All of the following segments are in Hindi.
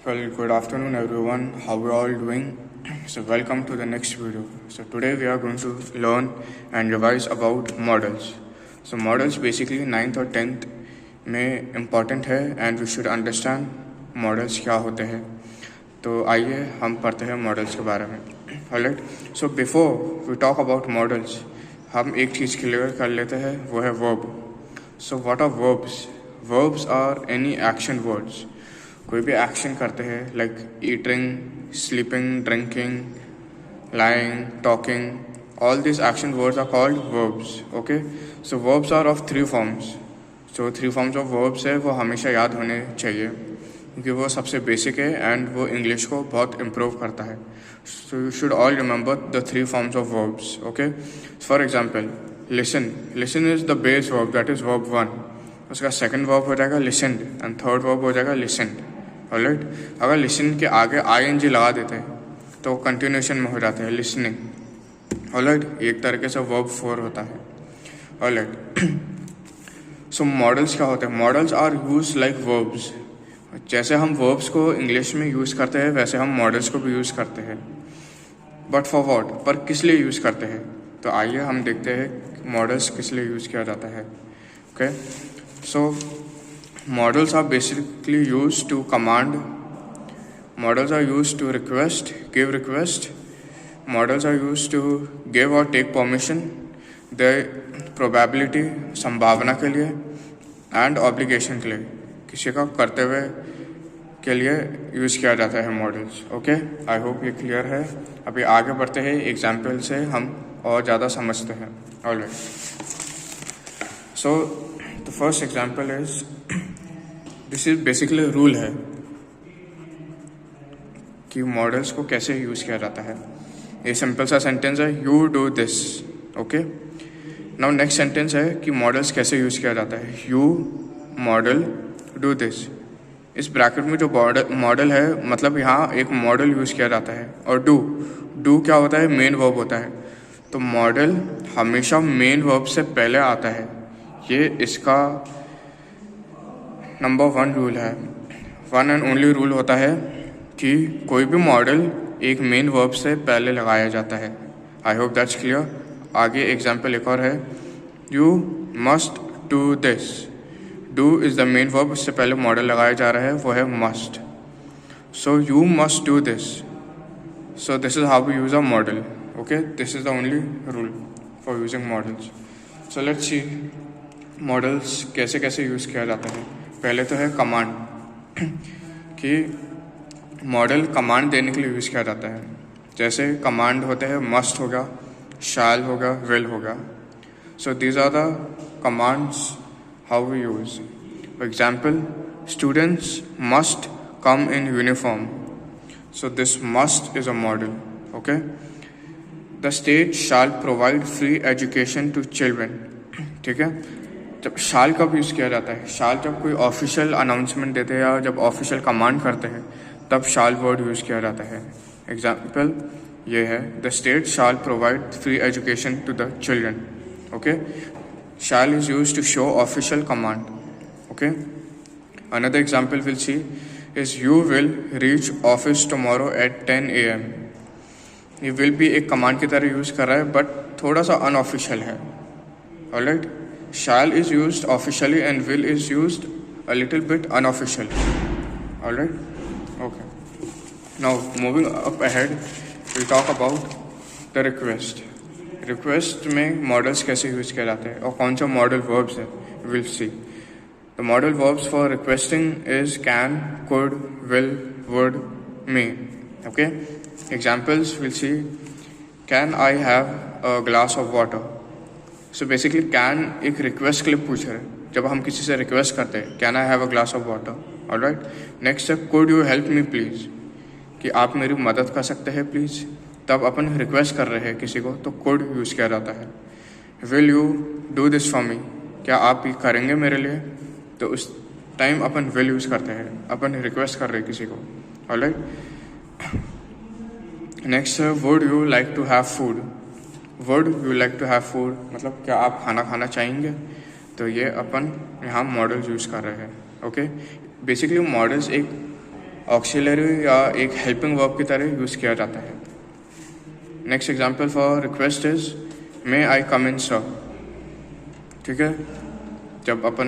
Well, good afternoon everyone. How are you all doing? So welcome to the next video. So today we are going to learn and revise about models. So models basically 9th और 10th में important है and we should understand models क्या होते हैं. तो आइए हम पढ़ते हैं models के बारे में. Alright. So before we talk about models, हम एक चीज़ क्लियर कर लेते हैं, वो है verb. So what are verbs? Verbs are any action words. कोई भी एक्शन करते हैं like eating, sleeping, drinking, lying, talking, all this action words are called verbs. Okay, so verbs are of 3 forms. जो 3 फॉर्म्स ऑफ वर्ब्स है वो हमेशा याद होने चाहिए क्योंकि वो सबसे बेसिक है एंड वो इंग्लिश को बहुत इम्प्रूव करता है. So you should all remember the 3 forms of verbs. Okay, for example listen. Listen is the base verb, that is verb 1. उसका सेकंड वर्ब हो जाएगा लिसनड एंड थर्ड वर्ब हो जाएगा लिसनड. ऑलराइट, अगर लिसन के आगे ING लगा देते हैं तो कंटिन्यूशन में हो जाते हैं लिसनिंग. ऑलराइट, एक तरीके से वर्ब 4 होता है. ऑलराइट, सो मॉडल्स क्या होते हैं? Models are use like verbs. जैसे हम वर्ब्स को इंग्लिश में यूज़ करते हैं वैसे हम मॉडल्स को भी यूज़ करते हैं. बट फॉर वॉट, पर किस लिए यूज़ करते हैं? तो आइए हम देखते हैं मॉडल्स किस लिए यूज़ किया जाता है. Okay, so models are basically used to command. Models are used to request, give request. Models are used to give or take permission. The probability, संभावना के लिए, and obligation के लिए, किसी का कर्तव्य के लिए यूज़ किया जाता है मॉडल्स. ओके, आई होप ये क्लियर है. अभी आगे बढ़ते हैं, एग्जाम्पल से हम और ज़्यादा समझते हैं. Alright, so the first example is, this is basically rule है कि मॉडल्स को कैसे यूज़ किया जाता है. ये सिंपल सा सेंटेंस है, you do this. Okay, now next sentence है कि मॉडल्स कैसे यूज़ किया जाता है. You model do this. इस ब्रैकेट में जो मॉडल है मतलब यहाँ एक मॉडल यूज़ किया जाता है. और डू क्या होता है? मेन वर्ब होता है. तो मॉडल हमेशा मेन वर्ब से पहले आता है. ये इसका नंबर 1 रूल है. 1 एंड ओनली रूल होता है कि कोई भी मॉडल एक मेन वर्ब से पहले लगाया जाता है. I hope that's clear. आगे एग्जाम्पल एक और है, you must do this. Do is the main verb, उससे पहले मॉडल लगाया जा रहा है, वो है must. So you must do this. So this is how we use a model. Okay, this is the only rule for using models. So let's see models कैसे कैसे यूज़ किया जाता है. पहले तो है कमांड, कि मॉडल कमांड देने के लिए यूज़ किया जाता है. जैसे कमांड होते हैं, मस्ट होगा, शैल होगा, विल होगा. So these are the commands how we use. For example, students must come in uniform. So this must is a model. Okay, the state shall provide free education to children. ठीक है, जब शाल कब यूज़ किया जाता है? शाल जब कोई ऑफिशियल अनाउंसमेंट देते हैं या जब ऑफिशियल कमांड करते हैं तब शाल वर्ड यूज़ किया जाता है. एग्जाम्पल ये है, the state shall provide free education to the children. Okay, shall is use to show official command. Okay, another example will see is you will reach office tomorrow at 10 AM. ये विल भी एक कमांड की तरह यूज़ कर रहा है बट थोड़ा सा अनऑफिशियल है. Alright, shall is used officially and will is used a little bit unofficially. Alright, okay. Now moving up ahead, we'll talk about the request. Request में models कैसे यूज़ किया जाते हैं और कौन सा model verbs है, we'll see. The model verbs for requesting is can, could, will, would, may. Okay, examples we'll see. Can I have a glass of water? So basically can एक रिक्वेस्ट के लिए पूछ रहे हैं. जब हम किसी से रिक्वेस्ट करते हैं, can I have a glass of water. Alright, next है could you help me please, कि आप मेरी मदद कर सकते हैं प्लीज़. तब अपन रिक्वेस्ट कर रहे हैं किसी को तो कुड यूज़ किया जाता है. Will you do this for me, क्या आप ये करेंगे मेरे लिए? तो उस टाइम अपन विल यूज़ करते हैं, अपन रिक्वेस्ट कर रहे हैं किसी को. ऑलराइट, नेक्स्ट है would you like to have food. Would you like to have food मतलब क्या आप खाना खाना चाहेंगे. तो ये अपन यहाँ मॉडल्स यूज़ कर रहे हैं. ओके, बेसिकली मॉडल्स एक ऑक्सिलरी या एक हेल्पिंग वर्ब की तरह यूज़ किया जाता है। Next example for request is may I come in sir. ठीक है, जब अपन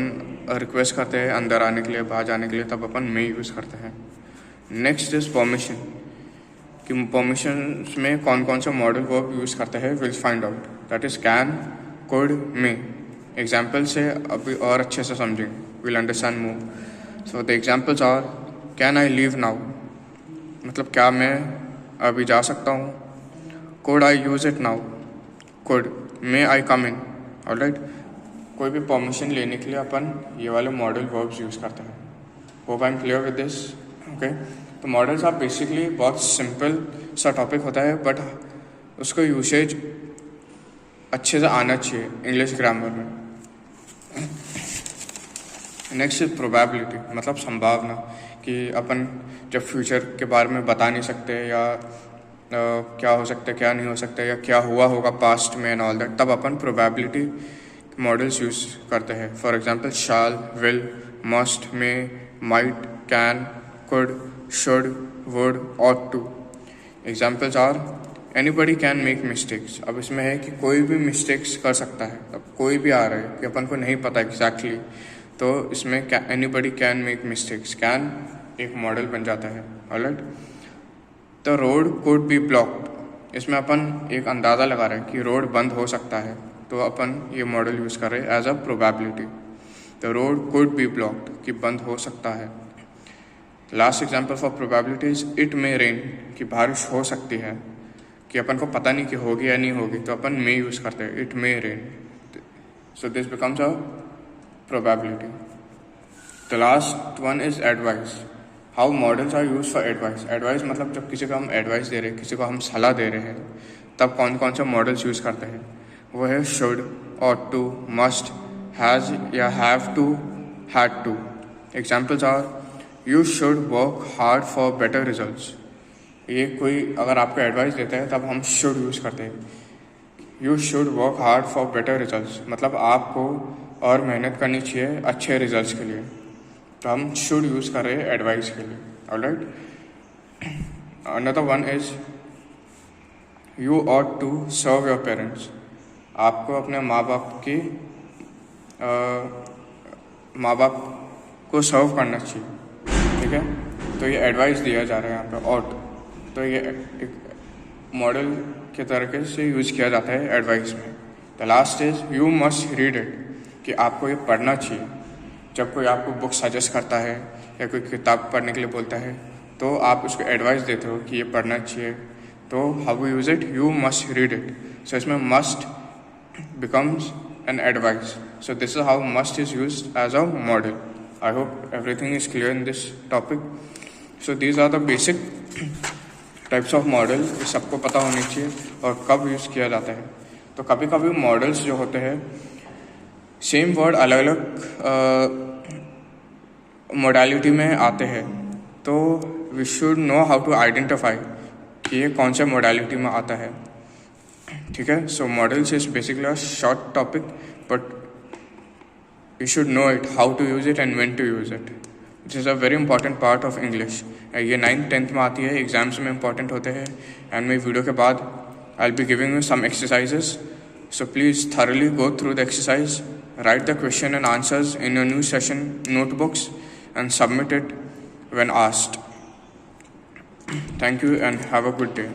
रिक्वेस्ट करते हैं अंदर आने के लिए, बाहर जाने के लिए, तब अपन मे यूज़ करते हैं। नेक्स्ट इज परमिशन, कि परमिशन में कौन कौन से मॉडल वर्ब यूज़ करते हैं, will find out. That is can, could, may. Example से अभी और अच्छे से समझेंगे, will understand more. So the examples are can I leave now, मतलब क्या मैं अभी जा सकता हूँ। Could I use it now, could. May I come in. Alright, कोई भी परमिशन लेने के लिए अपन ये वाले मॉडल वर्ब्स यूज़ करते हैं। Hope I am clear with this. Okay, तो मॉडल्स आप बेसिकली बहुत सिंपल सा टॉपिक होता है, बट उसको यूसेज अच्छे से आना चाहिए इंग्लिश ग्रामर में। नेक्स्ट इज प्रोबेबिलिटी, मतलब संभावना, कि अपन जब फ्यूचर के बारे में बता नहीं सकते, या क्या हो सकता है क्या नहीं हो सकता, या क्या हुआ होगा पास्ट में एंड ऑल दैट, तब अपन प्रोबेबिलिटी मॉडल्स यूज़ करते हैं। For example shall, will, must, may, might, can, could, should, would, ought to. Examples are anybody can make mistakes. अब इसमें है कि कोई भी मिस्टेक्स कर सकता है। अब कोई भी आ रहा है कि अपन को नहीं पता एग्जैक्टली, तो इसमें anybody can make mistakes, can एक मॉडल बन जाता है। Alright, the road could be blocked, इसमें अपन एक अंदाज़ा लगा रहे हैं कि रोड बंद हो सकता है, तो अपन ये मॉडल यूज़ कर रहे हैं as a probability. The road could be blocked, कि बंद हो सकता है। Last example for probability is it may rain, कि बारिश हो सकती है, कि अपन को पता नहीं कि होगी या नहीं होगी, तो अपन मे यूज़ करते हैं, it may rain. So this becomes a probability. The last one is advice, how models are use for advice. Advice मतलब जब किसी को हम एडवाइस दे रहे हैं, किसी को हम सलाह दे रहे हैं, तब कौन कौन से मॉडल्स यूज़ करते हैं। वो है should, ought to, must, has या have to, had to. Examples are you should work hard for better results. ये कोई अगर आपको एडवाइस देता है तब हम शुड यूज़ करते हैं। You should work hard for better results, मतलब आपको और मेहनत करनी चाहिए अच्छे रिजल्ट्स के लिए, तो हम शुड यूज़ कर रहे हैं एडवाइस के लिए। Alright, another one is you ought to serve your parents, आपको अपने माँ बाप को सर्व करना चाहिए। ठीक है, तो ये एडवाइस दिया जा रहा है यहाँ पे ऑट, तो ये एक मॉडल के तरीके से यूज़ किया जाता है एडवाइस में। The last is you must read it, कि आपको ये पढ़ना चाहिए। जब कोई आपको बुक सजेस्ट करता है या कोई किताब पढ़ने के लिए बोलता है, तो आप उसको एडवाइस देते हो कि ये पढ़ना चाहिए, तो how you use it, you must read it. So इसमें must becomes an advice. So this is how must is used as a model. I hope everything is clear in this topic. So these are the basic types of model, ये सबको पता होनी चाहिए और कब यूज़ किया जाता है। तो कभी कभी मॉडल्स जो होते हैं सेम वर्ड अलग अलग मोडालिटी में आते हैं, तो we should know how to identify कि ये कौन से मोडालिटी में आता है। ठीक है, so modals is basically a short topic, but you should know it, how to use it and when to use it. It is a very important part of English. ये 9th 10th में आती है, एग्जाम्स में इंपॉर्टेंट होते हैं। एंड मैं वीडियो के बाद I will be giving you some exercises, so please thoroughly go through the exercise, write the question and answers in your new session notebooks and submit it when asked. Thank you and have a good day.